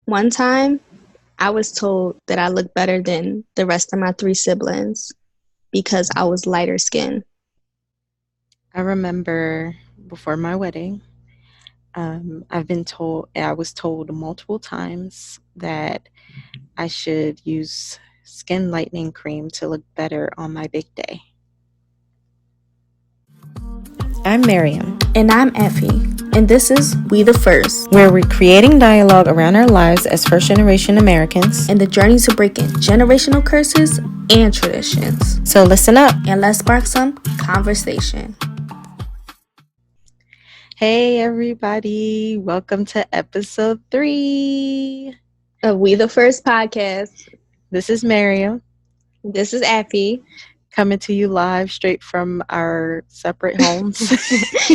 One time, I was told that I looked better than the rest of my three siblings because I was lighter skinned. I remember before my wedding, I was told multiple times that I should use skin lightening cream to look better on my big day. I'm Miriam, And I'm Effie, and this is We the First, where we're creating dialogue around our lives as first generation Americans and the journey to breaking generational curses and traditions. So listen up. And let's spark some conversation. Hey, everybody. Welcome to episode 3 of We the First podcast. This is Miriam. This is Effie. Coming to you live straight from our separate homes.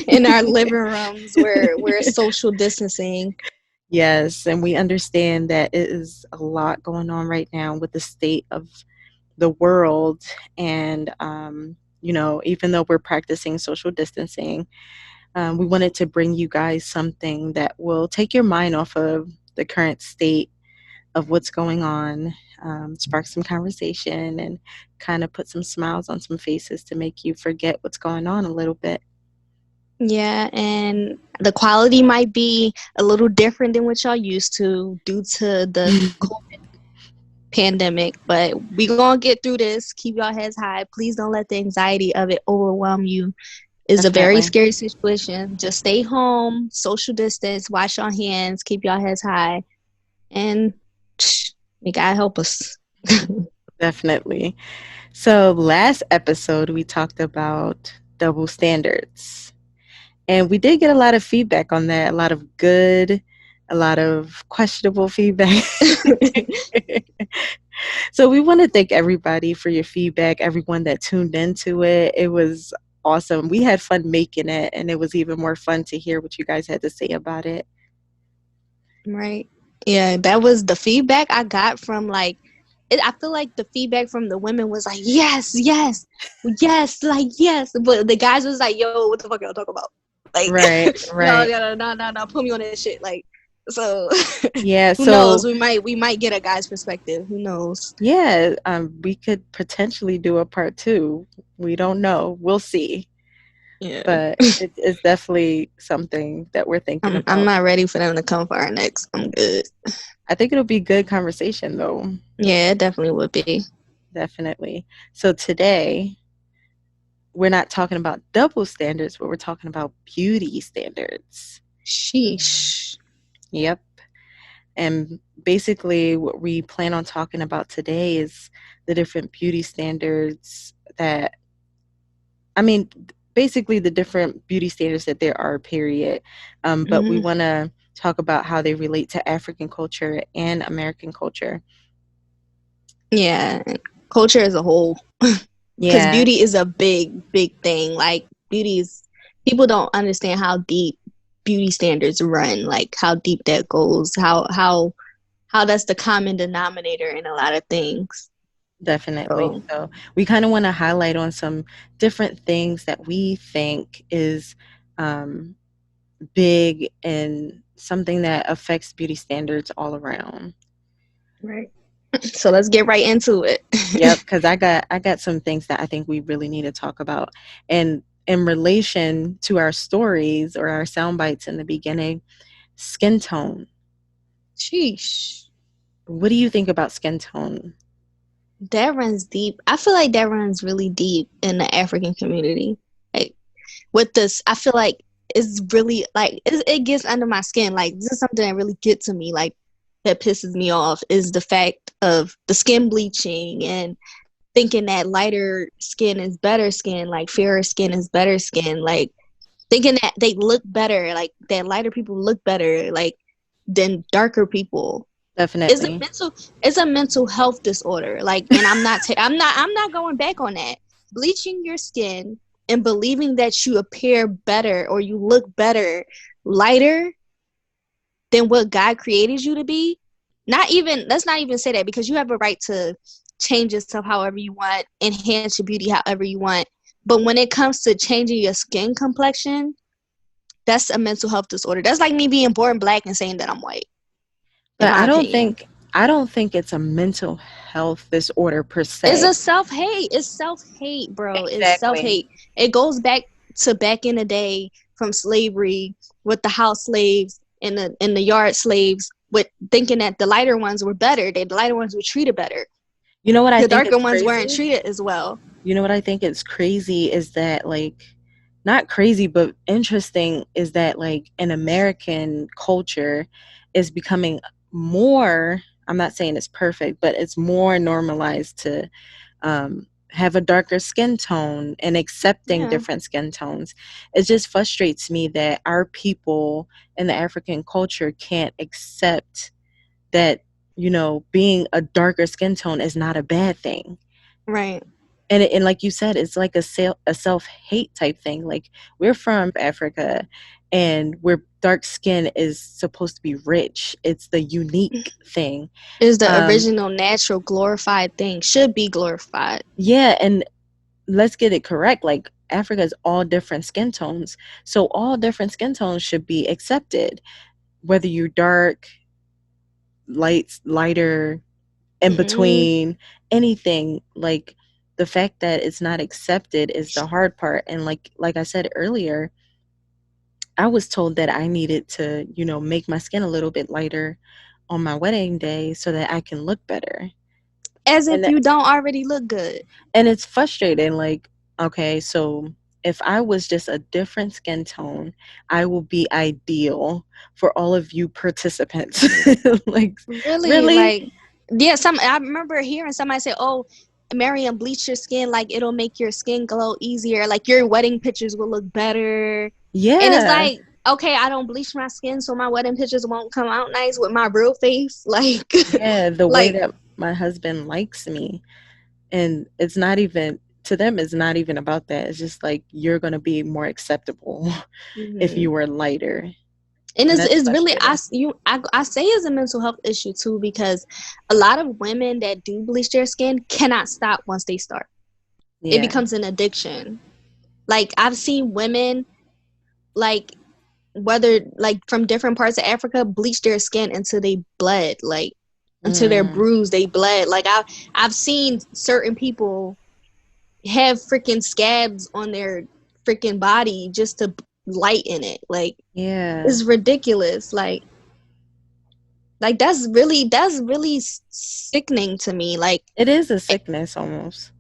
In our living rooms where we're social distancing. Yes, and we understand that it is a lot going on right now with the state of the world. And, even though we're practicing social distancing, we wanted to bring you guys something that will take your mind off of the current state of what's going on, spark some conversation, and kind of put some smiles on some faces to make you forget what's going on a little bit. Yeah, and the quality might be a little different than what y'all used to due to the COVID pandemic, but we gonna get through this. Keep y'all heads high. Please don't let the anxiety of it overwhelm you. It's a very scary situation. Just stay home, social distance, wash your hands, keep y'all heads high, and may God help us. Definitely. So last episode, we talked about double standards. And we did get a lot of feedback on that, a lot of good, a lot of questionable feedback. So we want to thank everybody for your feedback, everyone that tuned into it. It was awesome. We had fun making it, and it was even more fun to hear what you guys had to say about it. Right. Yeah, that was the feedback I got from I feel like the feedback from the women was like, yes, yes, yes, like, yes. But the guys was like, yo, what the fuck y'all talk about? Like, right. no, put me on that shit. Like, so yeah, who knows? We might get a guy's perspective. Who knows? Yeah, we could potentially do a part 2. We don't know. We'll see. Yeah. But it's definitely something that we're thinking about. I'm not ready for them to come for our necks. I'm good. I think it'll be good conversation, though. Yeah, it definitely would be. Definitely. So today, we're not talking about double standards, but we're talking about beauty standards. Sheesh. Yep. And basically, what we plan on talking about today is the different beauty standards basically the different beauty standards that there are, period. But we want to talk about how they relate to African culture and American culture. Yeah, culture as a whole. Because beauty is a big, big thing. Like, people don't understand how deep beauty standards run, like how deep that goes, how that's the common denominator in a lot of things. Definitely. So we kind of want to highlight on some different things that we think is big and something that affects beauty standards all around. Right. So let's get right into it. Yep, because I got some things that I think we really need to talk about. And in relation to our stories or our sound bites in the beginning, skin tone. Sheesh. What do you think about skin tone? That runs deep. I feel like that runs really deep in the African community. Like, with this, I feel like it's really like it gets under my skin. Like, this is something that really gets to me. Like, that pisses me off is the fact of the skin bleaching and thinking that lighter skin is better skin, like fairer skin is better skin, like thinking that they look better, like that lighter people look better, like than darker people. Definitely. It's a mental health disorder. Like, and I'm not going back on that. Bleaching your skin and believing that you appear better or you look better lighter than what God created you to be. Let's not even say that, because you have a right to change yourself however you want, enhance your beauty however you want. But when it comes to changing your skin complexion, that's a mental health disorder. That's like me being born black and saying that I'm white. in But my opinion. I don't think it's a mental health disorder per It's se. a self-hate. It's self-hate, bro. It's Exactly. self-hate. It goes back to back in the day from slavery with the house slaves and the yard slaves with thinking that the lighter ones were better. That the lighter ones were treated better. You know what I The think darker is ones weren't crazy? treated as well. You know what I think is crazy is that, like, not crazy, but interesting is that, like, in American culture is becoming more, I'm not saying it's perfect, but it's more normalized to have a darker skin tone and accepting Yeah. different skin tones. It just frustrates me that our people in the African culture can't accept that, being a darker skin tone is not a bad thing. Right. And like you said, it's like a self-hate type thing. Like, we're from Africa, and where dark skin is supposed to be rich. It's the unique thing. Is the Um, original natural glorified thing. Should be glorified. yeah, and let's get it correct. Like, Africa is all different skin tones. So all different skin tones should be accepted. Whether you're dark, lighter, in Mm-mm. between, anything. Like, the fact that it's not accepted is the hard part. And like I said earlier, I was told that I needed to, make my skin a little bit lighter on my wedding day so that I can look better. As if And you don't already look good. and it's frustrating. Like, okay, so if I was just a different skin tone, I will be ideal for all of you participants. Like, Really, really? like, yeah. I remember hearing somebody say, "Oh, Mariam, bleach your skin. Like, it'll make your skin glow easier. Like, your wedding pictures will look better." And it's Yeah. like, okay, I don't bleach my skin, so my wedding pictures won't come out nice with my real face. Like, Yeah, the way like, that my husband likes me. And it's not even, to them, it's not even about that. It's just like, you're going to be more acceptable if mhm. you were lighter. And And that's it's really frustrating. I say it's a mental health issue too, because a lot of women that do bleach their skin cannot stop once they start. It Yeah. becomes an addiction. Like, I've seen women, like, whether like from different parts of Africa, bleach their skin until they bled, like until they're Mm, bruised, they bled. Like, I've seen certain people have freaking scabs on their freaking body just to lighten it. Like, yeah. it's ridiculous. Like that's really sickening to me. It is a Eh, sickness almost.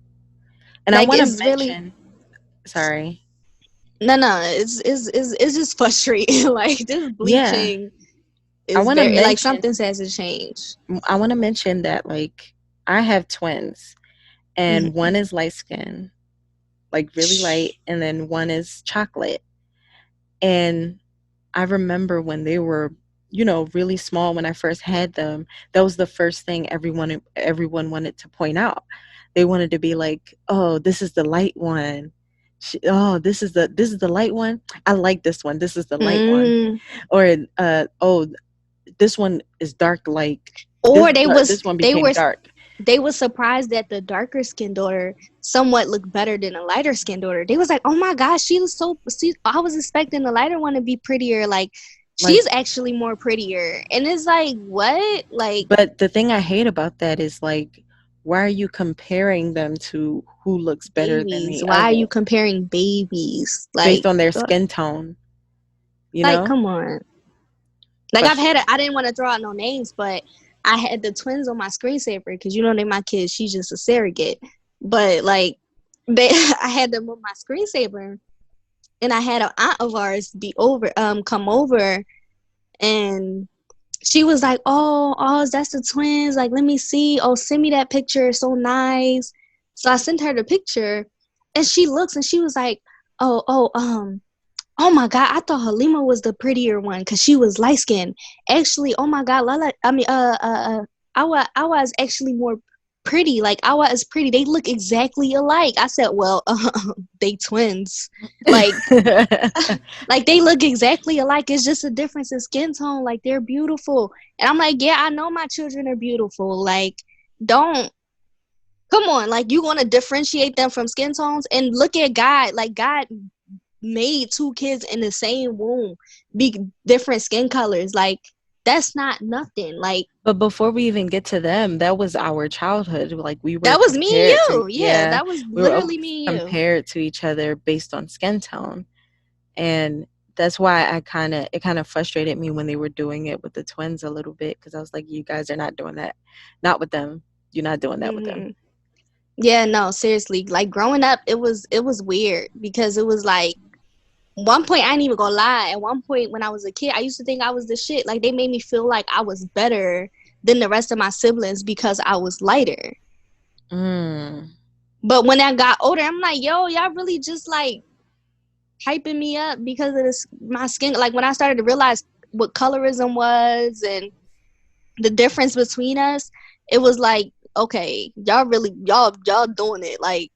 And I like want to it's really mention, sorry. no, it's just frustrating. Like, this Yeah. bleaching I is want to very, like, mention something has to change. I want to mention that, like, I have twins, and Mhm. one is light skin, like really light, and then one is chocolate. And I remember when they were, really small, when I first had them, that was the first thing everyone wanted to point out. They wanted to be like, "Oh, this is the light one. Oh, this is the light one. I like this one. This is the light one." Mm. Or "Oh, this one is dark, like Or this one became they dark." were surprised that the darker skinned daughter somewhat looked better than a lighter skinned daughter. They was like, "Oh my gosh, I was expecting the lighter one to be prettier. Like, Like, she's actually more prettier." And it's like, what? Like, but the thing I hate about that is, like, why are you comparing them to who looks better than babies. the Why are other you comparing babies? based on their skin tone, you Like, know? come on. Like, Frustrating. I didn't want to throw out no names, but I had the twins on my screensaver because they're my kids. She's just a surrogate. But like, I had them on my screensaver, and I had an aunt of ours come over, and she was like, "Oh, that's the twins. Like, let me see. Oh, send me that picture. It's so nice." So I sent her the picture, and she looks, and she was like, "Oh my God, I thought Halima was the prettier one because she was light skinned. Actually, oh my God, Lala, I mean, Awa is actually more pretty. Like, Awa is pretty. They look exactly alike." I said, "Well, they twins. Like, like they look exactly alike. It's just a difference in skin tone. Like, they're beautiful." And I'm like, "Yeah, I know my children are beautiful. Like, don't." Come on, like, you want to differentiate them from skin tones, and look at God. Like, God made two kids in the same womb be different skin colors. Like, that's not nothing. Like, But before we even get to them, that was our childhood. Like we were that was me and compared to, you. Yeah, yeah, that was we were literally always me and you. compared to each other based on skin tone. And that's why it kind of frustrated me when they were doing it with the twins a little bit, because I was like, you guys are not doing that. Not with them. You're not doing that with them. Hmm. Yeah, no, seriously. Like growing up, it was weird because it was like one point I ain't even gonna lie. At one point when I was a kid, I used to think I was the shit. Like they made me feel like I was better than the rest of my siblings because I was lighter. Mm. But when I got older, I'm like, yo, y'all really just like hyping me up because of this my skin. Like when I started to realize what colorism was and the difference between us, it was like, okay, y'all really y'all doing it. Like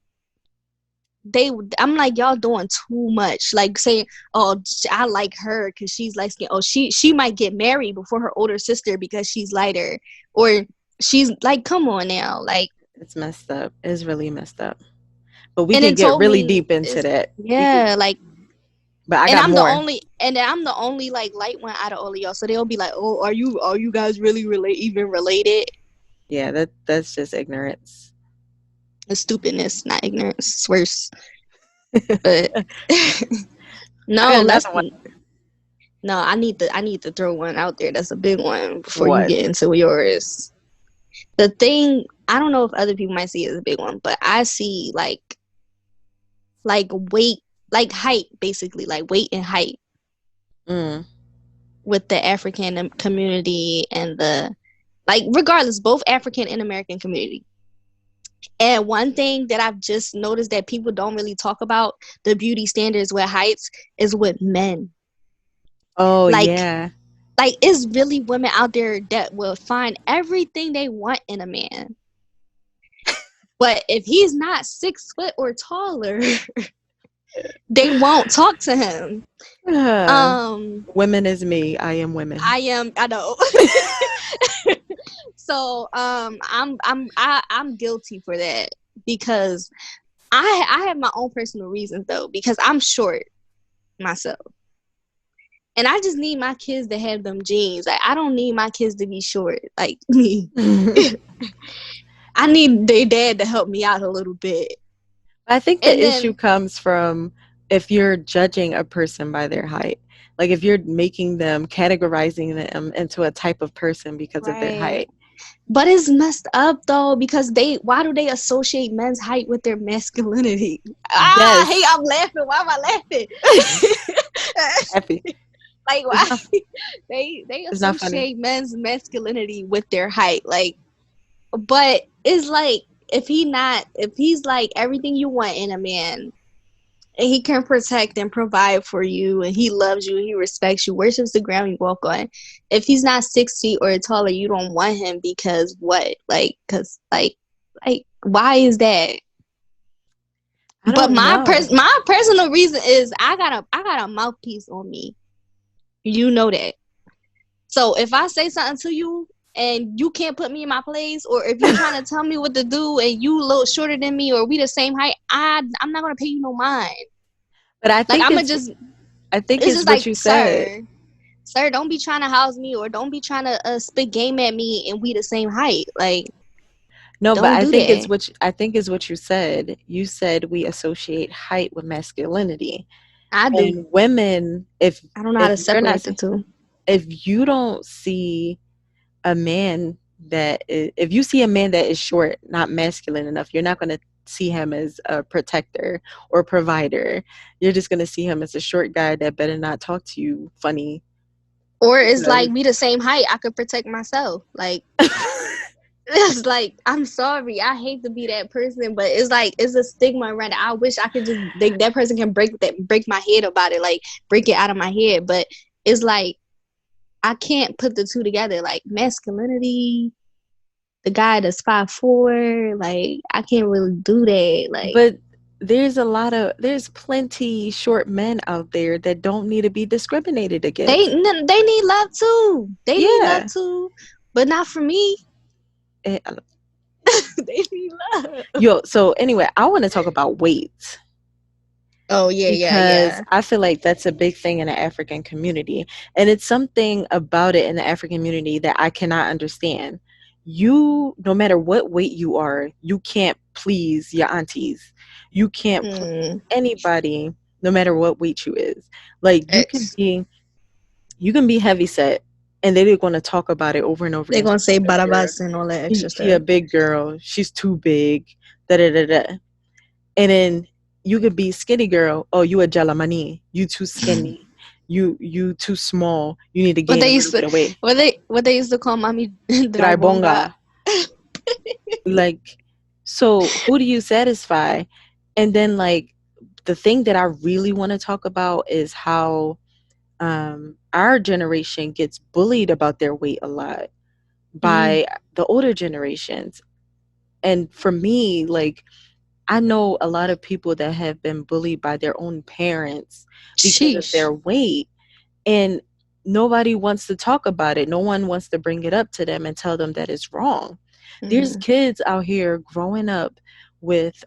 I'm like, y'all doing too much. Like saying, oh, I like her because she's light skin. Oh, she might get married before her older sister because she's lighter, or she's like, come on now, like. It's messed up. It's really messed up. But we And can it get told really me, deep into that. yeah, like. But I And got more. I'm the only like light one out of all of y'all. So they'll be like, "Oh, are you guys really even related?" Yeah, that's just ignorance. It's stupidness, not ignorance. It's worse. But no, let's. No, I need to throw one out there. That's a big one before you What? get into yours. The thing, I don't know if other people might see it as a big one, but I see like weight, like height, basically, like weight and height. Mm. With the African community and the, like, regardless, both African and American community. And one thing that I've just noticed that people don't really talk about the beauty standards with heights is with men. Oh, like yeah. like it's really women out there that will find everything they want in a man, but if he's not 6 foot or taller, they won't talk to him. Women is me. I am women. I know. So I'm guilty for that because I have my own personal reasons though, because I'm short myself. And I just need my kids to have them genes. Like I don't need my kids to be short like me. I need their dad to help me out a little bit. I think the issue comes from if you're judging a person by their height. Like if you're making them, categorizing them into a type of person because of their height. But it's messed up though, because why do they associate men's height with their masculinity? Yes. Hey, I'm laughing. Why am I laughing? Happy. Like why they associate men's masculinity with their height. Like, but it's like if he's like everything you want in a man, and he can protect and provide for you, and he loves you, he respects you, worships the ground you walk on. If he's not 6 feet or taller, you don't want him because what? Like, cause like why is that? But my personal reason is I got a mouthpiece on me. You know that. So if I say something to you and you can't put me in my place, or if you're trying to tell me what to do and you a little shorter than me or we the same height, I'm not gonna pay you no mind. But I think like, I think it's what like, you said. Sir, don't be trying to house me or don't be trying to spit game at me and we the same height. Like, no, but I think it's what you said. You said we associate height with masculinity. I do. And women, I don't know how to separate the two. If you don't see a man if you see a man that is short, not masculine enough, you're not going to see him as a protector or provider. You're just going to see him as a short guy that better not talk to you funny. Or it's like we the same height. I could protect myself. Like, it's like, I'm sorry. I hate to be that person, but it's like, it's a stigma around it. I wish I could just, that person can break my head about it. Like, break it out of my head. But it's like, I can't put the two together. Like, masculinity, the guy that's 5'4", like, I can't really do that. Like, but there's plenty short men out there that don't need to be discriminated against. They need love too. They need love too, but not for me. They need love. So anyway, I want to talk about weight. Oh yeah, yeah, because yeah. I feel like that's a big thing in the African community. And it's something about it in the African community that I cannot understand. You, no matter what weight you are, you can't please your aunties. You can't please Mm. anybody, no matter what weight you is. Like X. you can be heavy set, and they're going to talk about it over and over They're again. gonna say She's a big girl. barabas and all that extra She a stuff. big girl. She's too big. Da da da da. And then you could be skinny girl. Oh, you a jalamani. You too skinny. You too small. You need to What gain they a used little bit to of weight. what they used to call mommy Bonga. drybonga. Like, so who do you satisfy? And then like the thing that I really want to talk about is how our generation gets bullied about their weight a lot Mm. by the older generations. And for me, like, I know a lot of people that have been bullied by their own parents because of Sheesh. their weight, and nobody wants to talk about it. No one wants to bring it up to them and tell them that it's wrong. There's Hmm. kids out here growing up with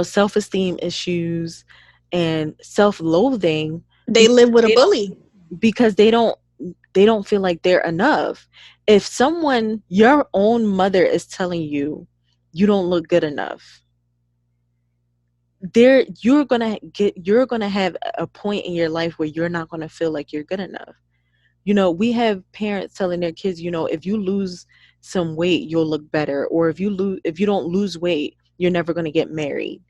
self-esteem issues and self-loathing They because live with a they don't bully. because they don't feel like they're enough. If someone, your own mother, is telling you you don't look good enough, there you're gonna have a point in your life where you're not gonna feel like you're good enough. We have parents telling their kids, if you lose some weight, you'll look better, or if you don't lose weight, you're never gonna get married.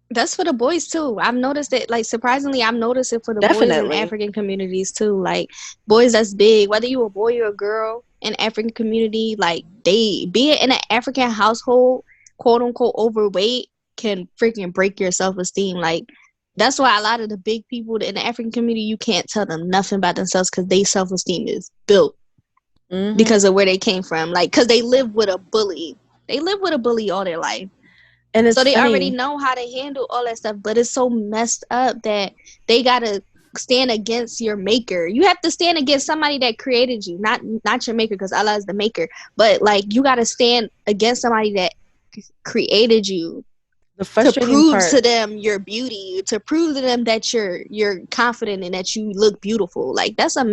That's for the boys too. I've noticed it. Like surprisingly, I've noticed it for the boys in Definitely. African communities too. Like boys that's big, whether you a boy or a girl in African community, like they be it in an African household, quote unquote overweight can freaking break your self esteem. Like that's why a lot of the big people in the African community, you can't tell them nothing about themselves because they self esteem is built Hmm. because of where they came from. Like because they live with a bully. They live with a bully all their life. And So it's they already funny. know how to handle all that stuff, but it's so messed up that they gotta stand against your maker. You have to stand against somebody that created you, not your maker, because Allah is the maker. But like you gotta stand against somebody that created you The to frustrating prove part to them your beauty, to prove to them that you're confident and that you look beautiful. Like that's a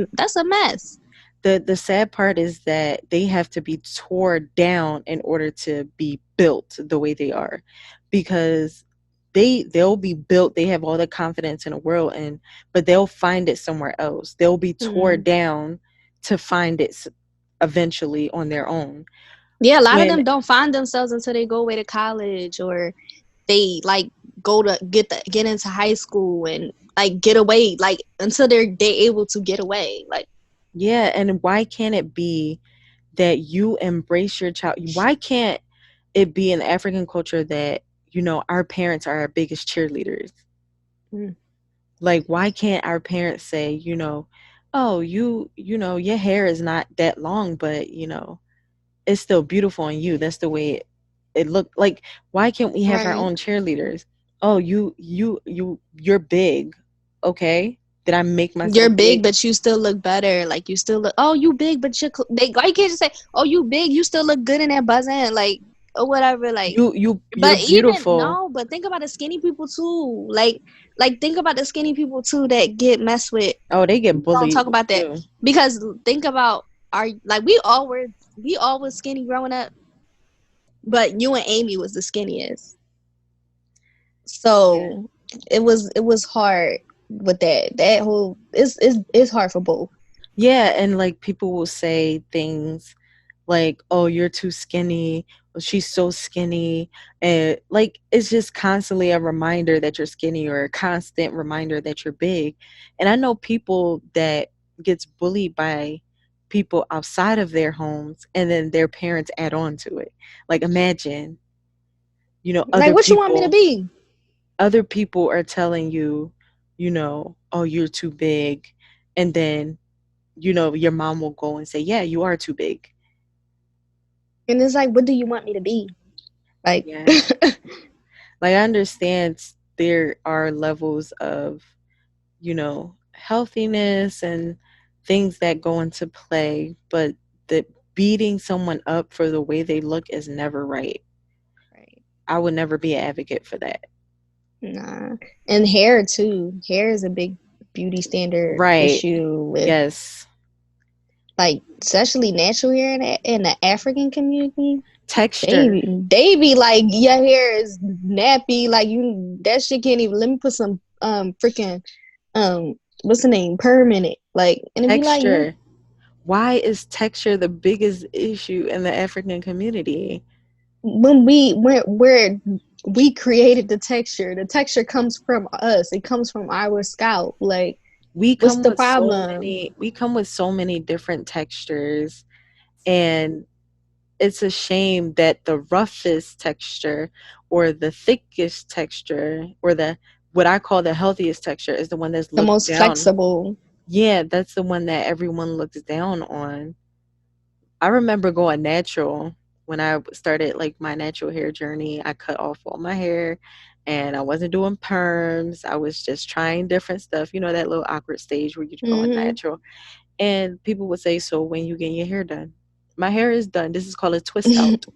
mess. the sad part is that they have to be torn down in order to be built the way they are, because they'll be built, they have all the confidence in the world, and but they'll find it somewhere else. They'll be torn Mm. down to find it eventually on their own. Yeah, a lot of When them don't find themselves until they go away to college or they like go to get into high school and like get away like until they able to get away like Yeah, and why can't it be that you embrace your child? Why can't it be in African culture that our parents are our biggest cheerleaders? mm, Like, why can't our parents say, oh, your hair is not that long, but it's still beautiful on you. That's the way it looked. Like, why can't we have our right, own cheerleaders? Oh, you're big. Okay. Did I make you're myself big big? but you still look better, like you still look, oh you big but they why you can't just say oh you big you still look good in that buzzing like or whatever like You're but even beautiful. no but think about the skinny people too like think about the skinny people too that get messed with. Oh, they get Don't bullied talk about that too. because think about our like we all was skinny growing up, but you and Amy was the skinniest. Yeah. So it was hard with that whole it's hard for both. Yeah, and like people will say things like, "Oh, you're too skinny. Well, she's so skinny." And like it's just constantly a reminder that you're skinny, or a constant reminder that you're big. And I know people that gets bullied by people outside of their homes, and then their parents add on to it. Like, imagine, Like what you want me to be? other people are telling you, "Oh, you're too big." And then, your mom will go and say, "Yeah, you are too big." And it's like what do you want me to be? Like Yeah. Like, I understand there are levels of, healthiness and things that go into play, but the beating someone up for the way they look is never right. right. I would never be an advocate for that. Nah. And hair too. Hair is a big beauty standard Right. issue with Yes. like especially natural hair in the African community. Texture. They be like your hair is nappy, like you that shit can't even let me put some freaking what's the name? Perm in it. Like and it be like no Texture. Why is texture the biggest issue in the African community? when we created the texture comes from us. It comes from our scalp. Like what's the problem? We come with so many different textures, and it's a shame that the roughest texture or the thickest texture or the what I call the healthiest texture is the one that's The looked most down. flexible. Yeah, that's the one that everyone looks down on. I remember going natural when I started like my natural hair journey. I cut off all my hair and I wasn't doing perms. I was just trying different stuff. You know, that little awkward stage where you're going Hmm. natural. And people would say, "So when you get your hair done?" My hair is done. This is called a twist out.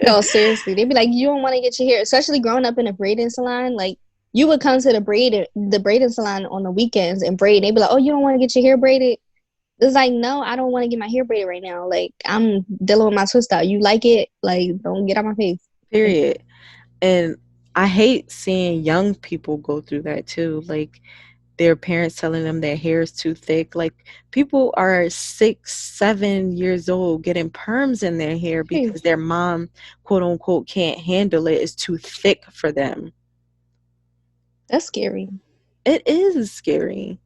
No, seriously. They'd be like, you don't want to get your hair, especially growing up in a braiding salon. Like, you would come to the braiding salon on the weekends and braid. They'd be like, oh, you don't want to get your hair braided? It's like, no, I don't want to get my hair braided right now. Like, I'm dealing with my twist out. You like it? Like, don't get out my face. Like, Period. And I hate seeing young people go through that too. Like their parents telling them their hair is too thick. Like people are 6, 7 years old getting perms in their hair hey, because their mom, quote unquote, can't handle it. It's too thick for them. that's scary. It is scary.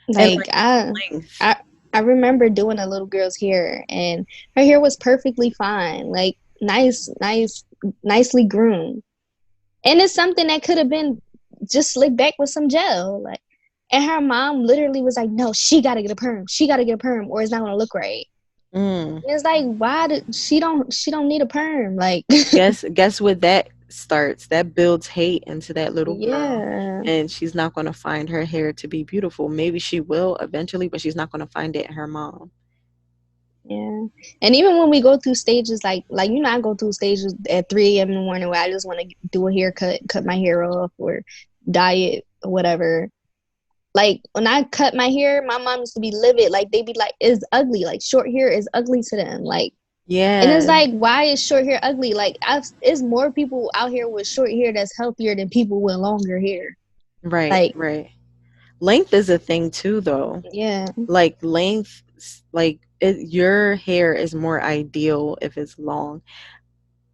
And Like, like length. I, I remember doing a little girl's hair, and her hair was perfectly fine. Like, nicely groomed. And it's something that could have been just slicked back with some gel. Like, and her mom literally was like, "No, she got to get a perm. She got to get a perm, or it's not gonna look right." Mm. And it's like, why did she don't need a perm? Like, Guess what that starts? That builds hate into that little girl. yeah, And she's not going to find her hair to be beautiful. Maybe she will eventually, but she's not going to find it in her mom. yeah. And even when we go through stages, like I go through stages at 3 a.m. in the morning where I just want to do a haircut, cut my hair off, or diet, or whatever. Like when I cut my hair, my mom used to be livid. Like they be like, "It's ugly. Like short hair is ugly to them." Like, and it's Yeah, like, why is short hair ugly? Like, it's more people out here with short hair that's healthier than people with longer hair. right, Like, right. Length is a thing too, though. yeah, Like length, your hair is more ideal if it's long.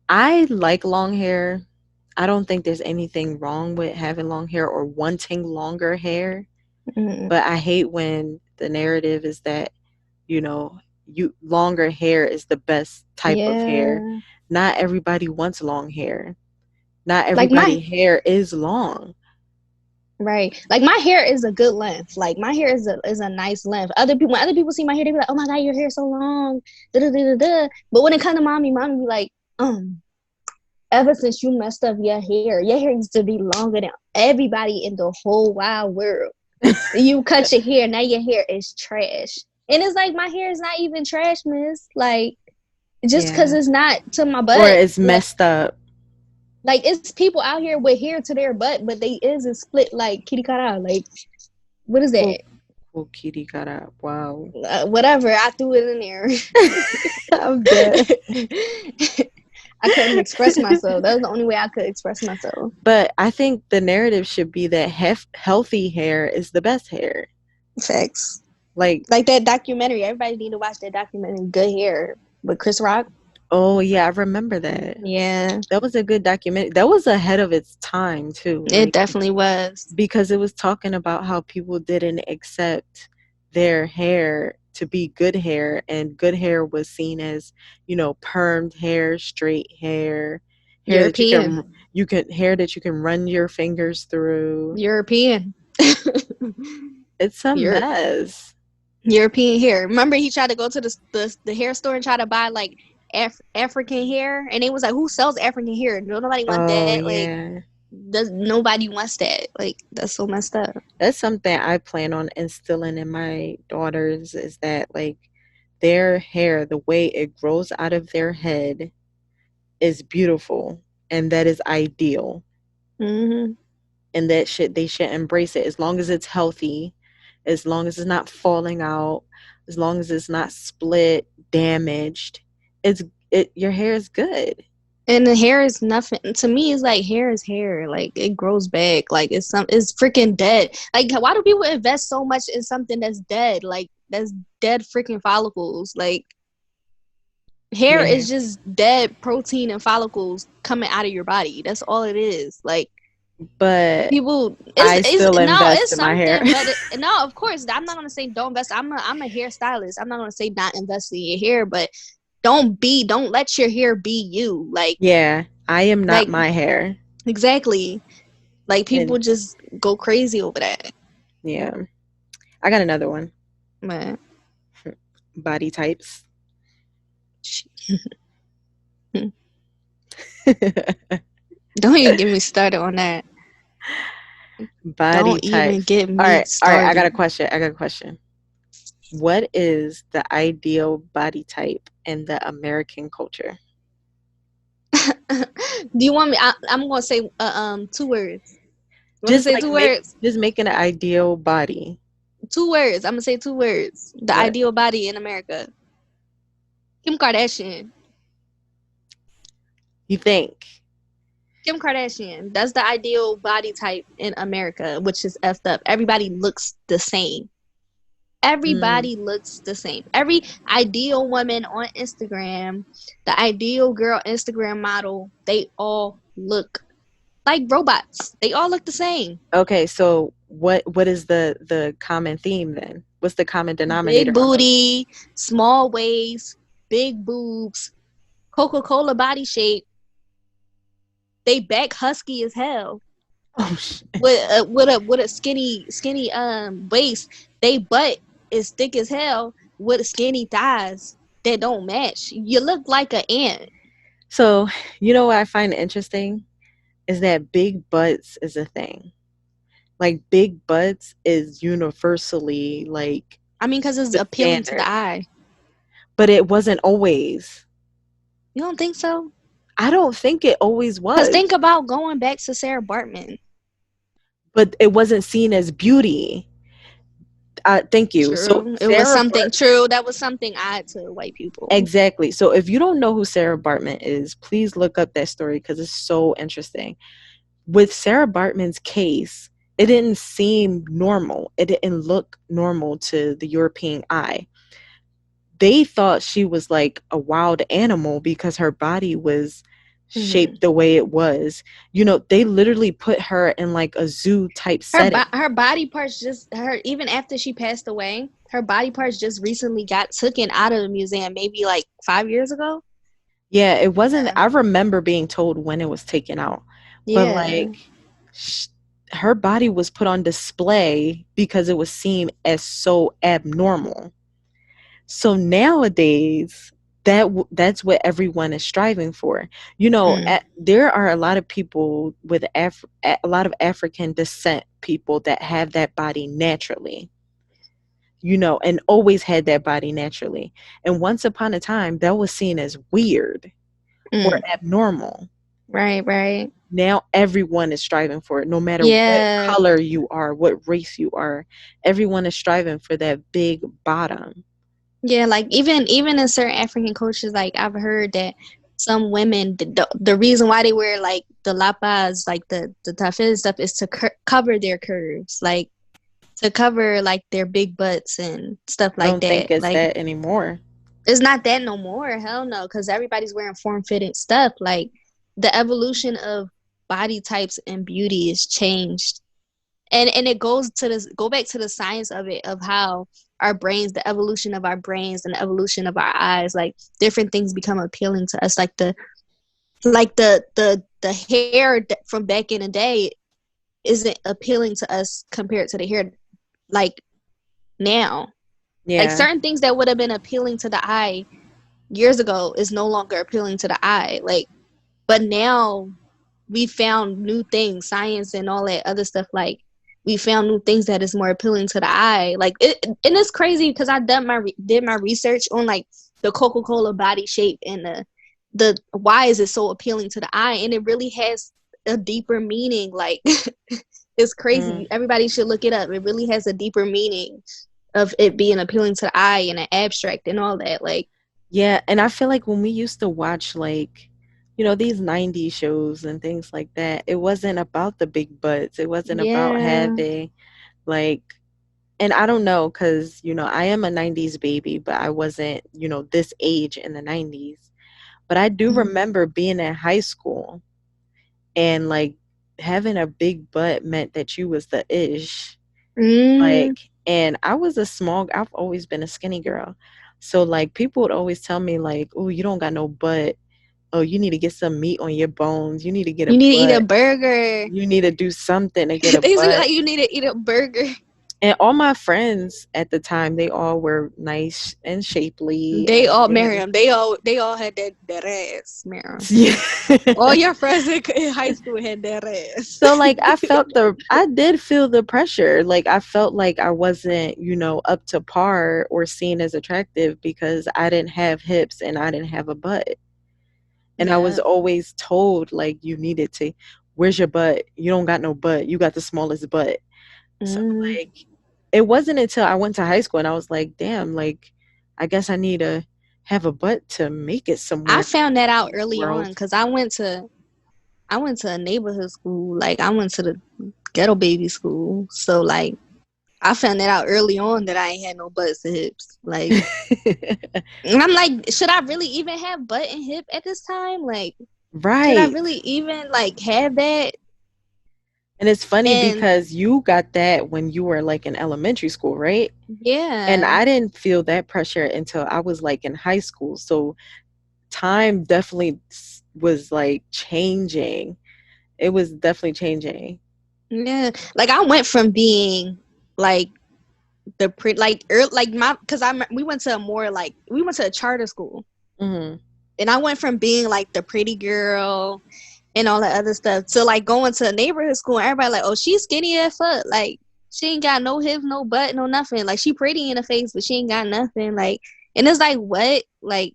I like long hair. I don't think there's anything wrong with having long hair or wanting longer hair, mm, but I hate when the narrative is that, you know, you longer hair is the best type of hair. yeah. Not everybody wants long hair. Not Like everybody hair is long. right, like my hair is a good length. Like my hair is a nice length. When other people see my hair, they be like, "Oh my god, your hair's so long." Da, da, da, da, da. But when it comes to mommy be like, ever since you messed up your hair used to be longer than everybody in the whole wide world. You cut your hair, now your hair is trash. And it's like my hair is not even trash, miss. Like just because Yeah. it's not to my Or butt, it's messed up. like it's people out here with hair to their butt, but they is a split like kitty cara. Like what is Oh, that? oh, kitty got up. Wow. Whatever. I threw it in there. I'm dead. I couldn't express myself. That was the only way I could express myself. But I think the narrative should be that healthy hair is the best hair. Facts. Like, Like that documentary. Everybody need to watch that documentary, Good Hair, with Chris Rock. oh yeah, I remember that. Yeah, That was a good documentary. That was ahead of its time too. it Like definitely was. because it was talking about how people didn't accept their hair to be good hair, and good hair was seen as, permed hair, straight hair that European. hair that you can run your fingers through. European. It's a Europe. mess. European hair. Remember, he tried to go to the hair store and try to buy like African hair, and they was like, "Who sells African hair? Nobody want Oh that. Like, yeah. nobody wants that. Like, that's so messed up." That's something I plan on instilling in my daughters, is that like their hair, the way it grows out of their head is beautiful and that is ideal. Mm-hmm. and that shit they should embrace it as long as it's healthy, as long as it's not falling out, as long as it's not split, damaged. It's it your hair is good. And the hair is nothing to me. It's like hair is hair. Like it grows back. Like it's freaking dead. Like why do people invest so much in something that's dead? Like that's dead freaking follicles. Like hair Yeah. is just dead protein and follicles coming out of your body. That's all it is. Like But people, I still it's no, invest it's in my hair. something, but no, of course, I'm not gonna say don't invest. I'm a hairstylist. I'm not gonna say not invest in your hair, but don't let your hair be you. Yeah, I am not Like my hair. exactly. Like people And just go crazy over that. yeah, I got another one. Man, Body types. don't even get me started on that. Body Don't even types. get All me right, all right. I got a started. question. I got a question. What is the ideal body type in the American culture? Do you want me? I'm gonna say 2 words. You want me to Just say like two words? just making an ideal body. 2 words. I'm gonna say 2 words. The What ideal body in America. Kim Kardashian. you think? Kim Kardashian. That's the ideal body type in America, which is effed up. Everybody looks the same. Mm, Everybody looks the same. Every ideal woman on Instagram, the ideal girl Instagram model, they all look like robots. They all look the same. okay, so what is the common theme then? What's the common denominator Big on those? booty, small waist, big boobs, Coca-Cola body shape. They back husky as hell. Oh shit. With a skinny waist. They butt is thick as hell with skinny thighs that don't match. You look like an ant. So, you know what I find interesting is that big butts is a thing. Like big butts is universally like I mean, because it's the appealing to standard. the eye. But it wasn't always. You don't think so? I don't think it always Because was. think about going back to Sarah Bartman. But it wasn't seen as beauty. Thank you. So True. It was Sarah something Bart true. That was something odd to white people. exactly. So if you don't know who Sarah Bartman is, please look up that story because it's so interesting. With Sarah Bartman's case, it didn't seem normal. It didn't look normal to the European eye. They thought she was like a wild animal because her body was Mm-hmm. shaped the way it was. You know, they literally put her in like a zoo type setting. Her body parts just her even after she passed away, her body parts just recently got taken out of the museum maybe like 5 years ago. Yeah, it wasn't. Yeah. I remember being told when it was taken out, but Yeah. like sh- her body was put on display because it was seen as so abnormal. So nowadays, that's what everyone is striving for. You know, Mm. there are a lot of people with a lot of African descent people that have that body naturally. You know, and always had that body naturally. And once upon a time, that was seen as weird or Mm. abnormal. Right, right. Now everyone is striving for it, no matter what Yeah. color you are, what race you are. Everyone is striving for that big bottom. Yeah, like even in certain African cultures, like I've heard that some women the reason why they wear like the lapas, like the taffeta stuff, is to cover their curves, like to cover like their big butts and stuff I like don't think that. it's Like that anymore. it's not that no more. Hell no, because everybody's wearing form-fitting stuff. Like the evolution of body types and beauty is changed, and it goes to this go back to the science of it, of how our brains, the evolution of our brains and the evolution of our eyes, like different things become appealing to us, like the hair from back in the day isn't appealing to us compared to the hair like now. Like Yeah. certain things that would have been appealing to the eye years ago is no longer appealing to the eye, like, but now we found new things, science and all that other stuff, like we found new things that is more appealing to the eye, like and it's crazy because I did my research on like the Coca-Cola body shape and the why is it so appealing to the eye, and it really has a deeper meaning. Like it's Mm. crazy. Everybody should look it up. It really has a deeper meaning of it being appealing to the eye and an abstract and all that. Like, Yeah, and I feel like when we used to watch like, these 90s shows and things like that, it wasn't about the big butts. It wasn't about yeah. having like, and I don't know because, I am a 90s baby, but I wasn't, this age in the 90s. But I do remember being in high school and like having a big butt meant that you was the ish. Mm. Like, and I've always been a skinny girl. So like people would always tell me like, "Oh, you don't got no butt. Oh, you need to get some meat on your bones. You need to get a You need to eat a butt. burger. You need to do something to get a They say butt." like you need to eat a burger. And all my friends at the time, they all were nice and shapely They and all they had Miriam. They all had that ass, Miriam. yeah. All your friends in high school had that ass. So like I did feel the pressure. Like I felt like I wasn't, up to par or seen as attractive because I didn't have hips and I didn't have a butt. And I was Yeah. always told like you needed to, where's your butt? You don't got no butt. You got the smallest butt. So Mm. like it wasn't until I went to high school and I was like, damn, like I guess I need to have a butt to make it I somewhere found that in out this early on world. because I went to a neighborhood school. Like I went to the ghetto baby school. So like I found that out early on that I ain't had no butts and hips. Like, and I'm like, should I really even have butt and hip at this time? Like, should I Right. really even like have that? And it's funny And because you got that when you were like in elementary school, right? And yeah, I didn't feel that pressure until I was like in high school. So time definitely was like changing. It was definitely changing. yeah. Like I went from being like the pre like like my because we went to a more like we went to a charter school, Hmm. and I went from being like the pretty girl and all that other stuff to like going to a neighborhood school and everybody like, oh, she's skinny as fuck. Like she ain't got no hips, no butt, no nothing. Like she pretty in the face, but she ain't got nothing. Like, and it's like what? Like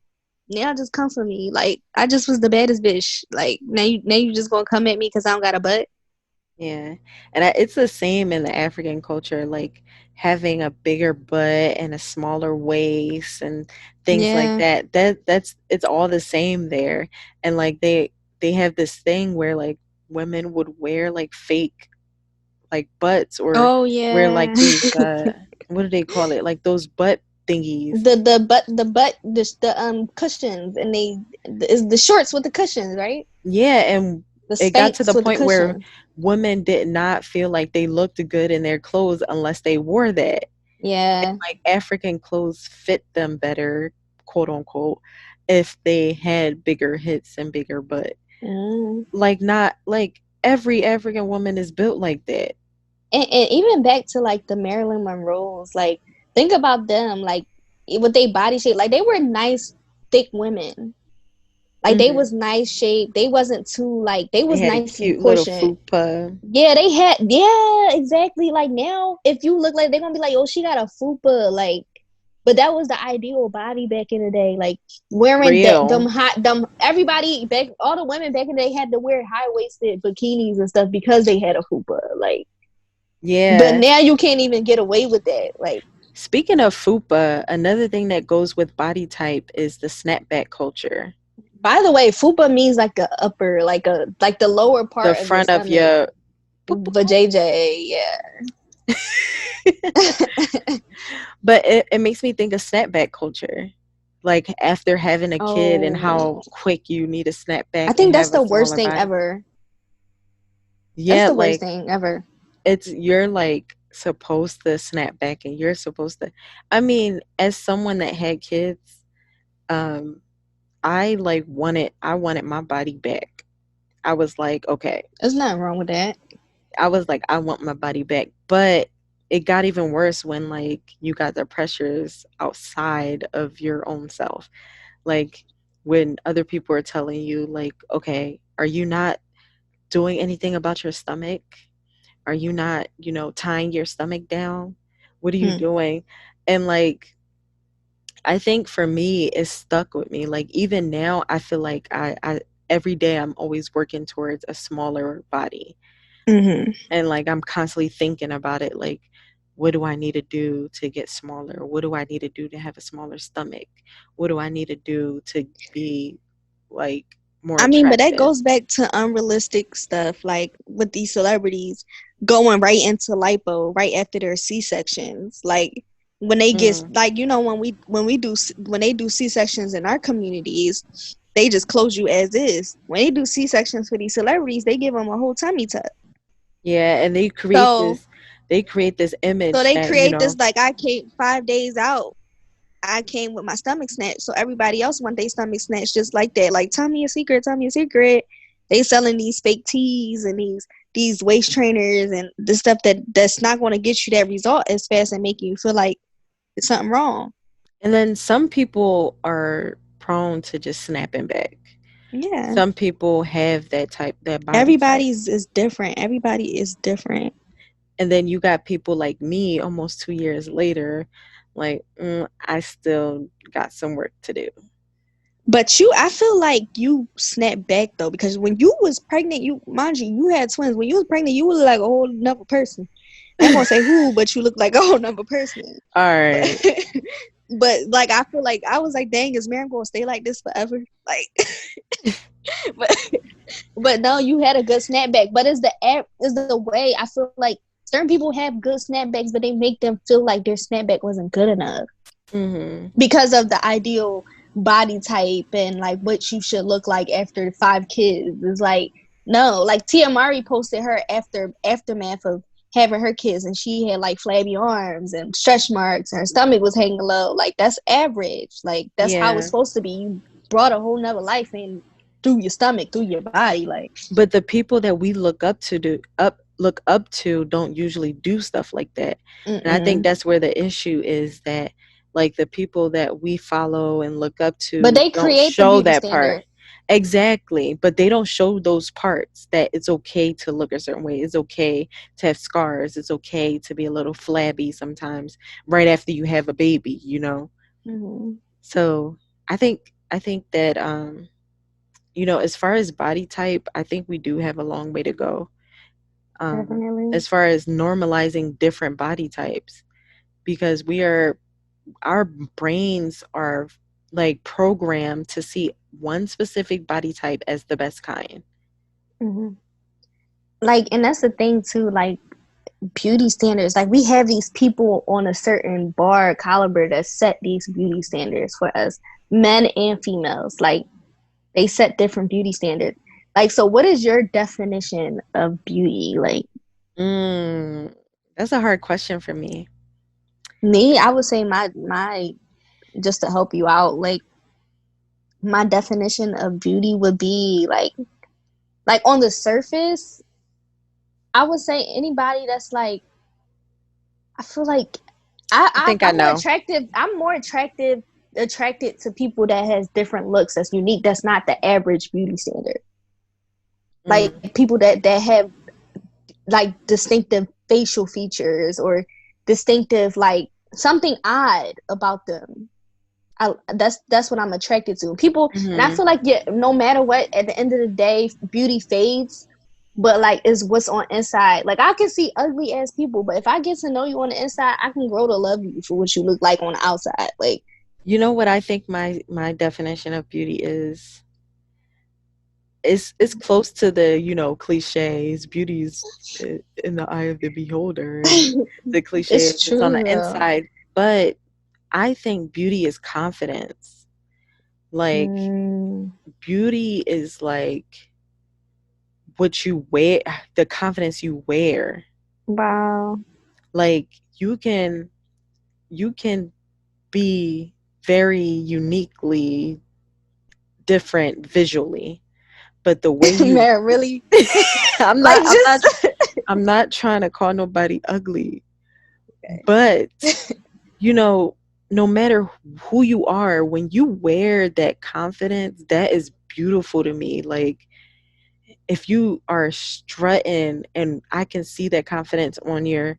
now just come for me. Like I just was the baddest bitch. Like now you just gonna come at me because I don't got a butt. Yeah. And it's the same in the African culture, like having a bigger butt and a smaller waist and things like Yeah. that. It's all the same there. And like they have this thing where like women would wear like fake like butts or Oh wear yeah. like these what do they call it? Like those butt thingies. the cushions, and they is the shorts with the cushions, right? Yeah, and The it got to Spanx the with the point where cushions. women did not feel like they looked good in their clothes unless they wore that. Yeah. Like African clothes fit them better, quote unquote, if they had bigger hips and bigger butt. Mm. Like not like every African woman is built like that. And even back to like the Marilyn Monroes, like think about them, like with their body shape, like they were nice, thick women. Like they Hmm. was nice shape. They wasn't too like they They was had a nicely cute little portioned. fupa. Yeah, they had yeah, exactly. Like now, if you look like they're gonna be like, oh, she got a fupa, like but that was the ideal body back in the day. Like wearing them Real. hot them everybody back all the women back in the day had to wear high waisted bikinis and stuff because they had a fupa. Like but Yeah. now you can't even get away with that. Like, Speaking of fupa, another thing that goes with body type is the snapback culture. by the way, fupa means like a upper, like the lower The part of your front of stomach. your Vajayjay, yeah. but it makes me think of snapback culture. Like after having a kid and how Oh, quick you need to snap I back and think that's have a the worst smaller thing body. ever. That's Yeah, the worst like thing ever. it's you're like supposed to snap back and you're supposed to I mean, as someone that had kids, um, I wanted my body back. I was like, okay. There's nothing wrong with that. I was like, I want my body back. But it got even worse when like you got the pressures outside of your own self. Like when other people are telling you like, okay, are you not doing anything about your stomach? Are you not, tying your stomach down? What are you Hmm. doing? And like I think for me it stuck with me. Like even now I feel like I every day I'm always working towards a smaller body. Mm-hmm. And like I'm constantly thinking about it, like what do I need to do to get smaller? What do I need to do to have a smaller stomach? What do I need to do to be like more I mean, but that attractive? goes back to unrealistic stuff, like with these celebrities going right into lipo right after their C sections. Like when they get Mm. like when they do C sections in our communities, they just close you as is. When they do C sections for these celebrities, they give them a whole tummy tuck. Yeah, and So they create this so image they that, create this like I came 5 days out. I came with my stomach snatched. So everybody else want their stomach snatched just like that. Like, tell me a secret, tell me a secret. They selling these fake teas and these waist trainers and the stuff that's not going to get you that result as fast and making you feel like it's something wrong. and then some people are prone to just snapping back. Yeah. Some people have that body type. Everybody's is different. Everybody is different. And then you got people like me almost 2 years later, like, I still got some work to do. But I feel like you snapped back though, because when you was pregnant, mind you, you had twins. When you was pregnant, you were like a whole another person. I ain't gonna say who, but you look like a whole another person. All But right. but like I feel like I was like, dang, is Miriam gonna stay like this forever? Like, but but no, you had a good snapback. But it's the way I feel like certain people have good snapbacks, but they make them feel like their snapback wasn't good enough Mm-hmm. because of the ideal body type and like what you should look like after 5 kids. It's like no, like Tia Mari posted her aftermath of having her kids, and she had like flabby arms and stretch marks, and her stomach was hanging low. Like that's average. Like that's how it's Yeah. supposed to be. You brought a whole nother life in through your stomach, through your body. Like But the people that we look up to don't usually do stuff like that. And I think mm-mm. that's where the issue is, that like the people that we follow and look up But to they don't create the show beauty that part. standard. Exactly. But they don't show those parts, that it's okay to look a certain way. It's okay to have scars. It's okay to be a little flabby sometimes right after you have a baby. Mm-hmm. So I think that as far as body type, I think we do have a long way to go. Definitely. As far as normalizing different body types, because our brains are like programmed to see one specific body type as the best kind. Mm-hmm. Like, and that's the thing too. Like beauty standards. Like we have these people on a certain bar caliber that set these beauty standards for us, men and females. Like they set different beauty standards. Like, so what is your definition of beauty? Like Mm, that's a hard question for me. me, I would say my just to help you out, like my definition of beauty would be like on the surface, I would say anybody that's like I feel like I think I I'm more know. attractive. I'm more attracted to people that has different looks that's unique. That's not the average beauty standard. Like Mm, people that have like distinctive facial features or distinctive like something odd about them. That's what I'm attracted to. People, and I hmm feel like yeah, no matter what, at the end of the day, beauty fades. But like, is what's on inside. Like I can see ugly ass people, but if I get to know you on the inside, I can grow to love you for what you look like on the outside. Like, You know what I think my definition of beauty is? It's close to the cliches. Beauty is in the eye of the beholder, and the cliche is it's it's on true the though. inside. But I think beauty is confidence. Like Mm, beauty is like what you wear, the confidence you wear. wow. Like you can be very uniquely different visually, but the way you Man, really? I'm Like not I'm not just I'm not trying to call nobody ugly, but no matter who you are, when you wear that confidence, that is beautiful to me. Like if you are strutting and I can see that confidence on your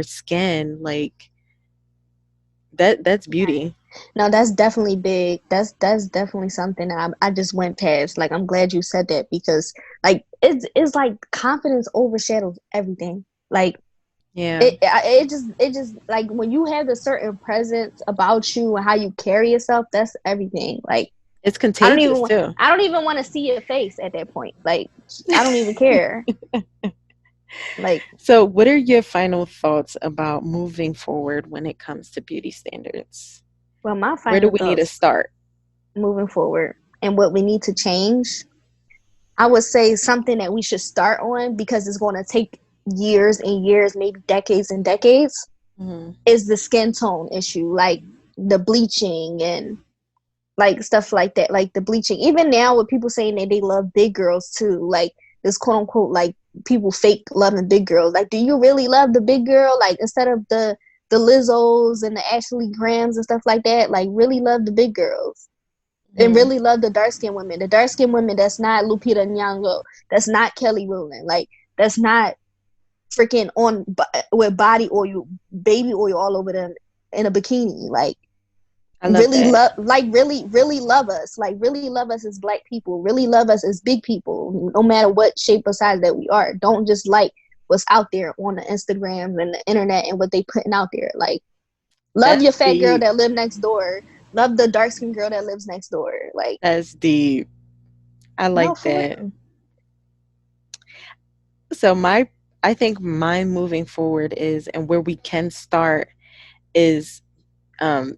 skin, like that's beauty. No, that's definitely big. That's definitely something that I just went past. Like, I'm glad you said that because like it's like confidence overshadows everything. Like Yeah, it just like when you have a certain presence about you and how you carry yourself, that's everything. Like it's I don't contagious even too. I don't even want to see your face at that point. Like I don't even care. Like, So, what are your final thoughts about moving forward when it comes to beauty standards? well, my Where do final we need to thoughts start? moving forward and what we need to change, I would say something that we should start on because it's going to take years and years, maybe decades and decades, Mm-hmm. is the skin tone issue, like the bleaching and like stuff like that, like the bleaching. Even now, with people saying that they love big girls too, like this quote unquote like people fake loving big girls. Like, do you really love the big girl? Like instead of the Lizzos and the Ashley Grahams and stuff like that, like really love the big girls and Mm-hmm. really love the dark skinned women. The dark skinned women that's not Lupita Nyong'o, that's not Kelly Rowland, like that's not freaking on with body oil, baby oil all over them in a bikini. Like I love that. really love us, like really love us as black people, really love us as big people, no matter what shape or size that we are. Don't just like what's out there on the Instagrams and the internet and what they putting out there. Like love That's your fat girl deep. that live next door, love the dark skinned girl that lives next door. Like That's deep. I no, like for that. real. So I think my moving forward is, and where we can start is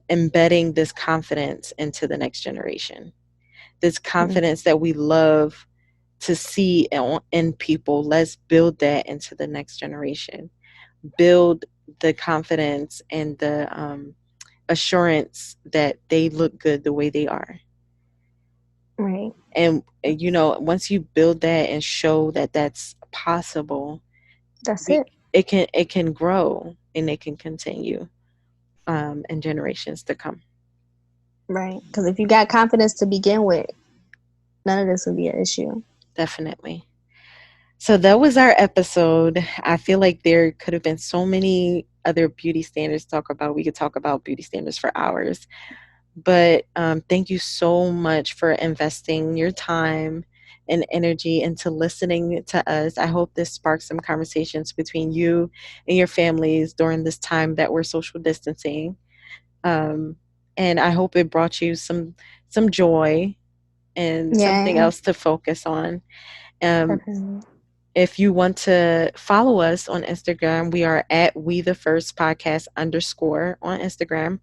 embedding this confidence into the next generation. This Mm, confidence that we love to see in people. Let's build that into the next generation. Build the confidence and the assurance that they look good the way they are. right, And you know, once you build that and show that that's possible, that's we it. it can grow and it can continue in generations to come. Right, because if you got confidence to begin with, none of this would be an issue. Definitely. So that was our episode. I feel like there could have been so many other beauty standards to talk about. We could talk about beauty standards for hours. But thank you so much for investing your time and energy into listening to us. I hope this sparks some conversations between you and your families during this time that we're social distancing. Um, and I hope it brought you some joy and something Yeah, else to focus on. Um, definitely. if you want to follow us on Instagram, we are at We the First Podcast _ on Instagram.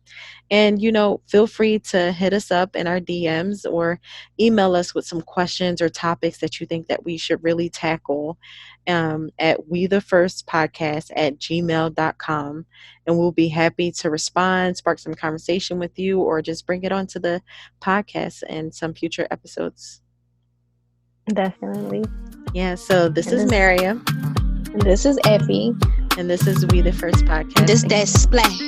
And, you know, feel free to hit us up in our DMs or email us with some questions or topics that you think that we should really tackle at We the First Podcast at gmail.com. And we'll be happy to respond, spark some conversation with you, or just bring it onto the podcast in some future episodes. Definitely. Yeah, so this And is Mariam. this is Effie. And this is We the First And this Podcast. that splash.